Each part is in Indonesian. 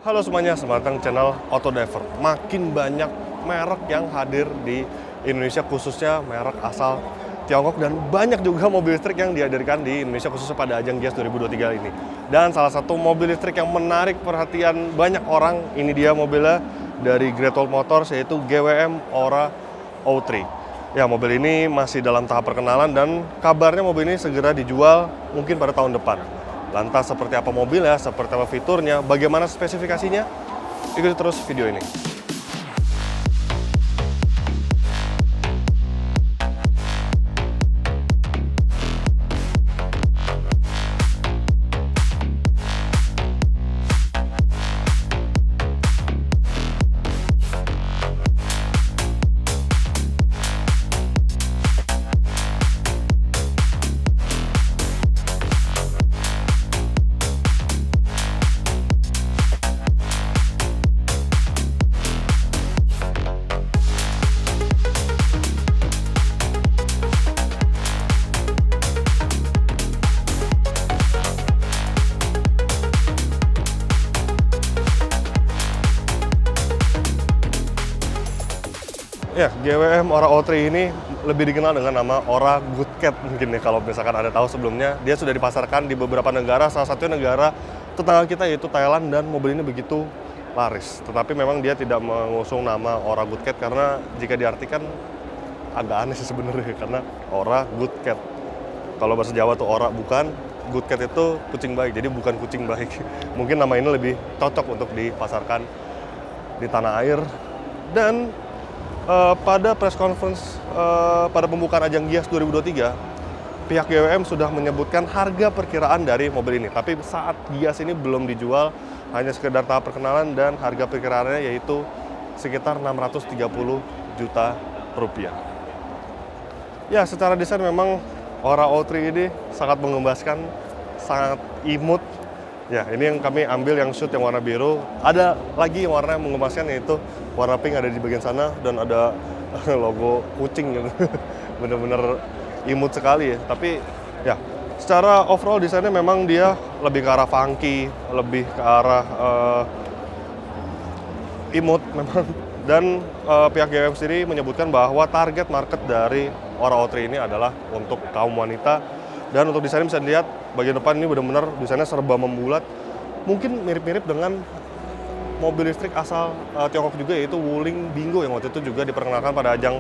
Halo semuanya, selamat datang channel Autodiver. Makin banyak merek yang hadir di Indonesia, khususnya merek asal Tiongkok, dan banyak juga mobil listrik yang dihadirkan di Indonesia khususnya pada ajang Gias 2023 ini. Dan salah satu mobil listrik yang menarik perhatian banyak orang, ini dia mobilnya dari Great Wall Motors, yaitu GWM Ora O3. Ya, mobil ini masih dalam tahap perkenalan dan kabarnya mobil ini segera dijual mungkin pada tahun depan. Lantas seperti apa mobilnya, seperti apa fiturnya, bagaimana spesifikasinya? Ikuti terus video ini. Ya, GWM Ora O3 ini lebih dikenal dengan nama Ora Good Cat mungkin ya, kalau misalkan ada tahu sebelumnya. Dia sudah dipasarkan di beberapa negara, salah satunya negara tetangga kita yaitu Thailand, dan mobil ini begitu laris. Tetapi memang dia tidak mengusung nama Ora Good Cat karena jika diartikan agak aneh sih sebenarnya, karena Ora Good Cat. Kalau bahasa Jawa tuh Ora bukan, Good Cat itu kucing baik, jadi bukan kucing baik. Mungkin nama ini lebih cocok untuk dipasarkan di tanah air. Dan pada press conference pada pembukaan ajang Gias 2023, pihak GWM sudah menyebutkan harga perkiraan dari mobil ini. Tapi saat Gias ini belum dijual, hanya sekedar tahap perkenalan, dan harga perkiraannya yaitu sekitar 630 juta rupiah. Ya, secara desain memang Ora O3 ini sangat mengembaskan, sangat imut. Ya, ini yang kami ambil yang shoot yang warna biru. Ada lagi yang warna yang mengembaskan, yaitu warna pink ada di bagian sana, dan ada logo kucing gitu. Bener-bener imut sekali ya. Tapi ya, secara overall desainnya memang dia lebih ke arah funky, lebih ke arah imut memang. Dan pihak GWM sendiri menyebutkan bahwa target market dari Ora O3 ini adalah untuk kaum wanita. Dan untuk desainnya bisa dilihat, bagian depan ini benar-benar desainnya serba membulat. Mungkin mirip-mirip dengan mobil listrik asal Tiongkok juga, yaitu Wuling Bingo yang waktu itu juga diperkenalkan pada ajang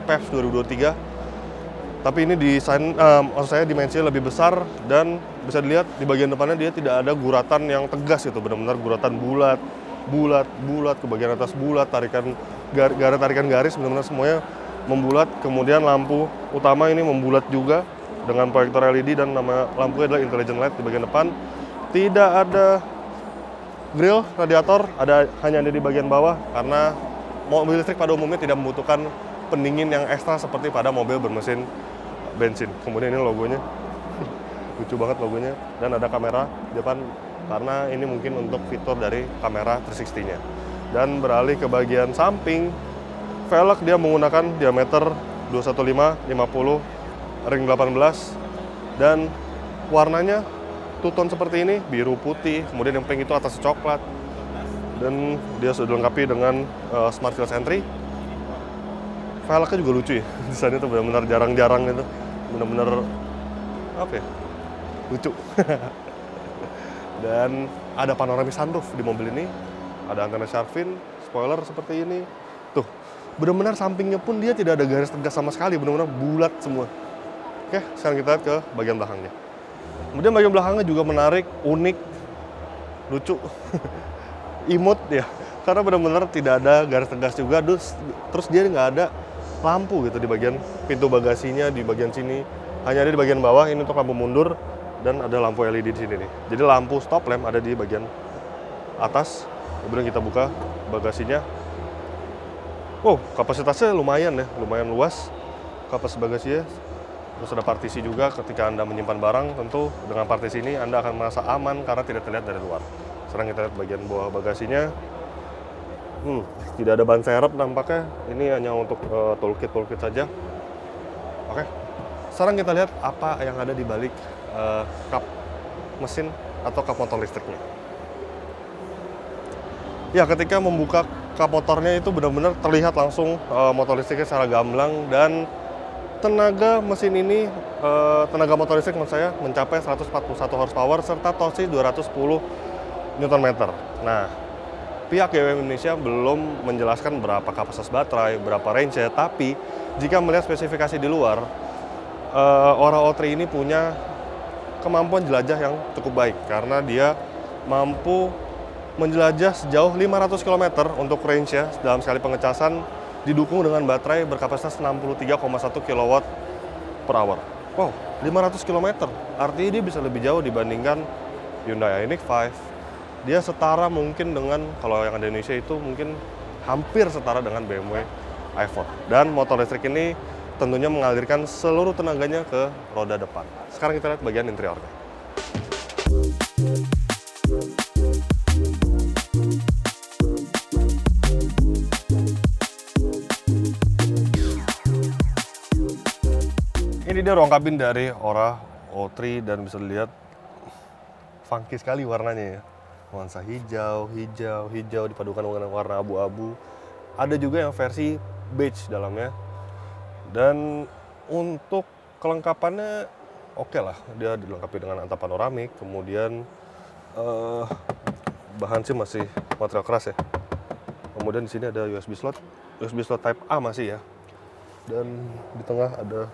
PEV 2023. Tapi ini desain, maksud saya dimensinya lebih besar, dan bisa dilihat di bagian depannya dia tidak ada guratan yang tegas gitu, benar-benar guratan bulat, ke bagian atas bulat, tarikan garis benar-benar semuanya membulat. Kemudian lampu utama ini membulat juga dengan proyektor LED, dan nama lampunya adalah intelligent light di bagian depan. Tidak ada grill radiator, hanya ada di bagian bawah, karena mobil listrik pada umumnya tidak membutuhkan pendingin yang ekstra seperti pada mobil bermesin bensin. Kemudian ini logonya, lucu banget logonya, dan ada kamera di depan, karena ini mungkin untuk fitur dari kamera 360-nya. Dan beralih ke bagian samping, velg dia menggunakan diameter 215/50 ring 18, dan warnanya two-tone seperti ini, biru putih, kemudian yang pink itu atas coklat, dan dia sudah dilengkapi dengan smart keyless entry. Velgnya juga lucu ya, desainnya tuh benar-benar jarang-jarang gitu, benar-benar apa ya, lucu. Dan ada panoramic sunroof di mobil ini, ada antena shark fin, spoiler seperti ini, tuh benar-benar sampingnya pun dia tidak ada garis tegas sama sekali, benar-benar bulat semua. Oke, sekarang kita lihat ke bagian belakangnya. Kemudian bagian belakangnya juga menarik, unik, lucu, imut ya. Karena benar-benar tidak ada garis tegas juga, terus dia nggak ada lampu gitu di bagian pintu bagasinya, di bagian sini. Hanya ada di bagian bawah, ini untuk lampu mundur, dan ada lampu LED di sini nih. Jadi lampu stop lamp ada di bagian atas. Kemudian kita buka bagasinya. Wow, kapasitasnya lumayan ya, lumayan luas kapasitas bagasinya. Terus ada partisi juga ketika Anda menyimpan barang. Tentu dengan partisi ini Anda akan merasa aman karena tidak terlihat dari luar. Sekarang kita lihat bagian bawah bagasinya. Tidak ada ban serep nampaknya. Ini hanya untuk toolkit saja. Oke. Sekarang kita lihat apa yang ada di balik kap mesin atau kap motor listriknya. Ya, ketika membuka kap motornya itu benar-benar terlihat langsung motor listriknya secara gamblang, dan tenaga mesin ini, tenaga motor listrik maksud saya, mencapai 141 horsepower serta torsi 210 Nm. Nah, pihak GWM Indonesia belum menjelaskan berapa kapasitas baterai, berapa range-nya, tapi jika melihat spesifikasi di luar, Ora O3 ini punya kemampuan jelajah yang cukup baik karena dia mampu menjelajah sejauh 500 km untuk range-nya dalam sekali pengecasan, didukung dengan baterai berkapasitas 63,1 kW per hour. Wow, 500 km. Artinya dia bisa lebih jauh dibandingkan Hyundai Ioniq 5. Dia setara mungkin dengan, kalau yang ada di Indonesia itu mungkin hampir setara dengan BMW i4. Dan motor listrik ini tentunya mengalirkan seluruh tenaganya ke roda depan. Sekarang kita lihat bagian interiornya. Ini dia ruang kabin dari Ora O3 dan bisa dilihat funky sekali warnanya ya. Nuansa hijau, hijau, hijau dipadukan dengan warna abu-abu. Ada juga yang versi beige dalamnya. Dan untuk kelengkapannya oke lah. Dia dilengkapi dengan atap panoramik, kemudian bahan sih masih material keras ya. Kemudian di sini ada USB slot Type A masih ya. Dan di tengah ada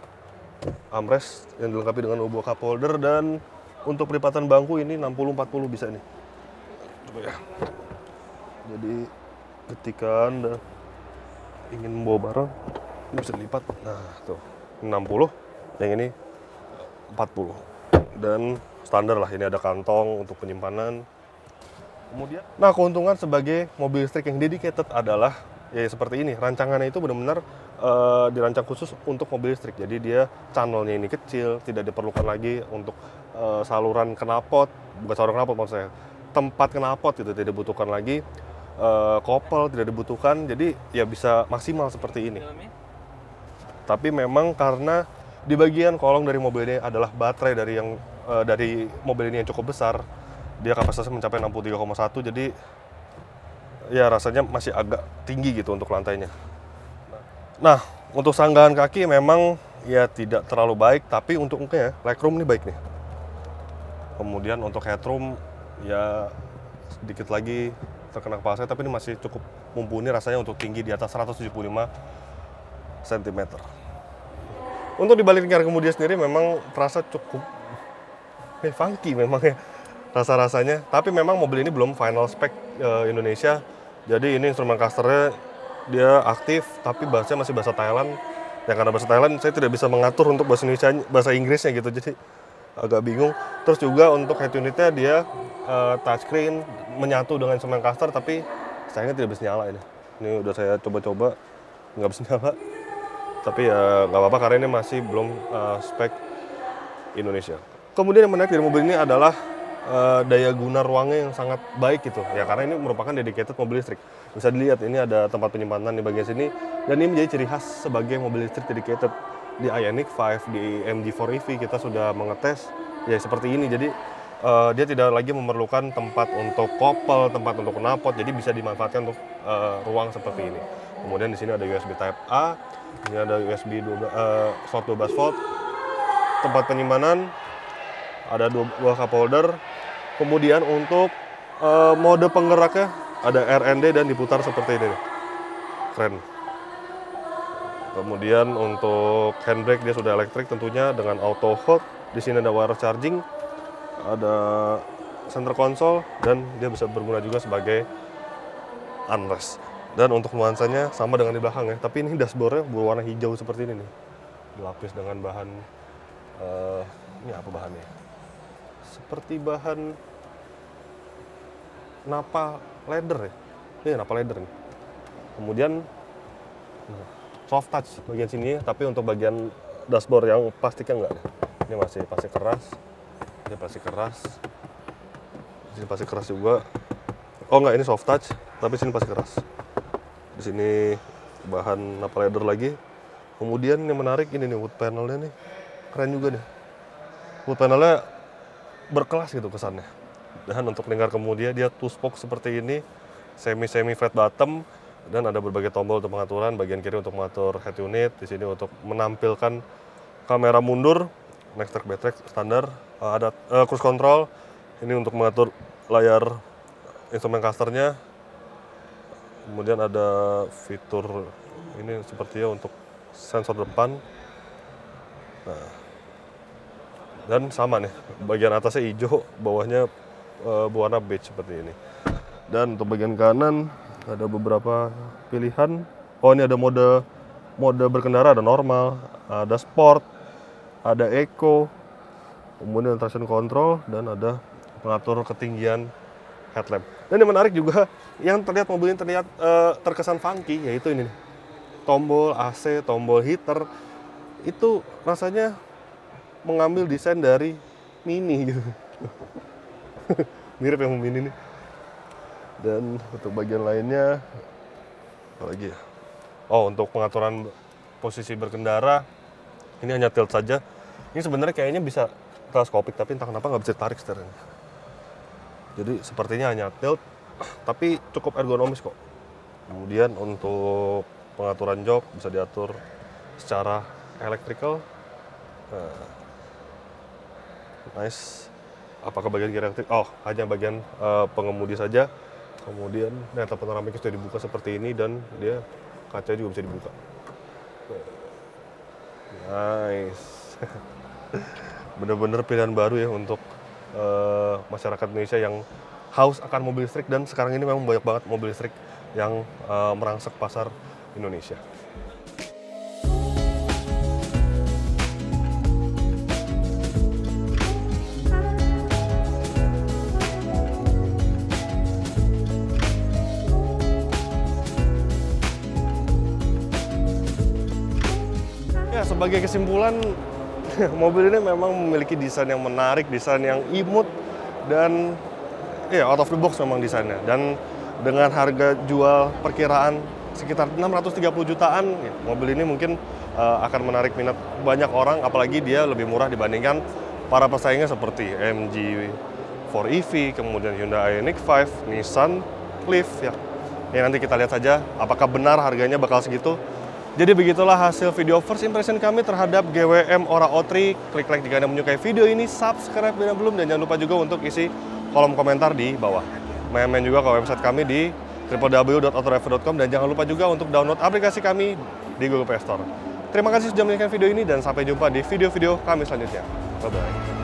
armrest yang dilengkapi dengan sebuah cup holder, dan untuk pelipatan bangku ini 60-40 bisa nih. Coba ya. Jadi ketika Anda ingin membawa barang, ini bisa dilipat. Nah, tuh 60, yang ini 40. Dan standar lah, ini ada kantong untuk penyimpanan. Kemudian, nah keuntungan sebagai mobil listrik yang dedicated adalah ya seperti ini. Rancangannya itu benar-benar dirancang khusus untuk mobil listrik. Jadi dia channelnya ini kecil, tidak diperlukan lagi untuk saluran knalpot, bukan saluran knalpot maksud saya, tempat knalpot itu tidak dibutuhkan lagi, kopel tidak dibutuhkan, jadi ya bisa maksimal seperti ini. Tapi memang karena di bagian kolong dari mobil ini adalah baterai dari mobil ini yang cukup besar, dia kapasitasnya mencapai 63,1, jadi ya rasanya masih agak tinggi gitu untuk lantainya. Nah, untuk sanggahan kaki memang ya tidak terlalu baik, tapi untuk legroom ini baik nih. Kemudian untuk headroom ya sedikit lagi terkena kepala saya, tapi ini masih cukup mumpuni rasanya untuk tinggi di atas 175 cm. Untuk di balik lingkar kemudi sendiri memang terasa cukup funky memang ya rasa-rasanya, tapi memang mobil ini belum final spec Indonesia. Jadi ini instrumen clusternya dia aktif, tapi bahasanya masih bahasa Thailand. Ya karena bahasa Thailand saya tidak bisa mengatur untuk bahasa Indonesia, bahasa Inggrisnya gitu, jadi agak bingung. Terus juga untuk head unitnya dia touchscreen menyatu dengan instrumen cluster, tapi sayangnya tidak bisa nyala ini. Ini udah saya coba-coba nggak bisa nyala. Tapi ya nggak apa-apa karena ini masih belum spek Indonesia. Kemudian yang menarik dari mobil ini adalah daya guna ruangnya yang sangat baik gitu ya, karena ini merupakan dedicated mobil listrik. Bisa dilihat ini ada tempat penyimpanan di bagian sini, dan ini menjadi ciri khas sebagai mobil listrik dedicated. Di Ioniq 5, di MG4 EV kita sudah mengetes ya seperti ini. Jadi dia tidak lagi memerlukan tempat untuk kopel, tempat untuk knalpot, jadi bisa dimanfaatkan untuk ruang seperti ini. Kemudian di sini ada USB Type A, ini ada USB slot 12 volt, tempat penyimpanan, ada dua cup holder. Kemudian untuk mode penggeraknya ada RND dan diputar seperti ini. Keren. Kemudian untuk handbrake dia sudah elektrik tentunya dengan auto hold. Di sini ada wireless charging, ada center console, dan dia bisa berguna juga sebagai armrest. Dan untuk nuansanya sama dengan di belakang ya, tapi ini dashboardnya berwarna hijau seperti ini nih. Dilapis dengan bahan ini apa bahannya? Seperti bahan napa leather ya. Ini napa leather nih. Kemudian soft touch bagian sini, tapi untuk bagian dashboard yang plastiknya enggak. Ini masih plastik keras. Ini plastik keras. Di sini plastik keras juga. Oh enggak, ini soft touch, tapi sini plastik keras. Di sini bahan napa leather lagi. Kemudian yang menarik ini nih wood panelnya nih. Keren juga nih. Wood panelnya berkelas gitu kesannya. Dan untuk lingkar kemudi dia two spoke seperti ini, semi flat bottom, dan ada berbagai tombol untuk pengaturan. Bagian kiri untuk mengatur head unit, di sini untuk menampilkan kamera mundur, next track back track standar, ada cruise control, ini untuk mengatur layar instrumen clusternya. Kemudian ada fitur ini sepertinya untuk sensor depan. Nah, dan sama nih, bagian atasnya hijau, bawahnya berwarna beige seperti ini. Dan untuk bagian kanan ada beberapa pilihan. Oh, ini ada mode berkendara, ada normal, ada sport, ada eco, kemudian traction control, dan ada pengatur ketinggian headlamp. Dan yang menarik juga, yang terlihat mobil ini terlihat terkesan funky, yaitu ini nih. Tombol AC, tombol heater, itu rasanya mengambil desain dari Mini gitu. Mirip yang Mini nih. Dan untuk bagian lainnya, apa lagi ya? Oh, untuk pengaturan posisi berkendara, ini hanya tilt saja. Ini sebenarnya kayaknya bisa teleskopik, tapi entah kenapa nggak bisa tarik setirnya. Jadi sepertinya hanya tilt, tapi cukup ergonomis kok. Kemudian untuk pengaturan jok bisa diatur secara electrical. Nice. Apakah bagian kiri elektrik? Oh, hanya bagian pengemudi saja. Kemudian data panoramiknya sudah dibuka seperti ini, dan dia kacanya juga bisa dibuka. Nice. Bener-bener pilihan baru ya untuk masyarakat Indonesia yang haus akan mobil listrik, dan sekarang ini memang banyak banget mobil listrik yang merangsek pasar Indonesia. Ya, sebagai kesimpulan, mobil ini memang memiliki desain yang menarik, desain yang imut, dan ya out of the box memang desainnya. Dan dengan harga jual perkiraan sekitar 630 jutaan, ya, mobil ini mungkin akan menarik minat banyak orang, apalagi dia lebih murah dibandingkan para pesaingnya seperti MG 4EV, kemudian Hyundai Ioniq 5, Nissan Leaf. Ya, nanti kita lihat saja apakah benar harganya bakal segitu. Jadi begitulah hasil video first impression kami terhadap GWM Ora O3. Klik like jika Anda menyukai video ini, subscribe bila belum, dan jangan lupa juga untuk isi kolom komentar di bawah. Main-main juga ke website kami di www.autoreview.com, dan jangan lupa juga untuk download aplikasi kami di Google Play Store. Terima kasih sudah menonton video ini, dan sampai jumpa di video-video kami selanjutnya. Bye-bye.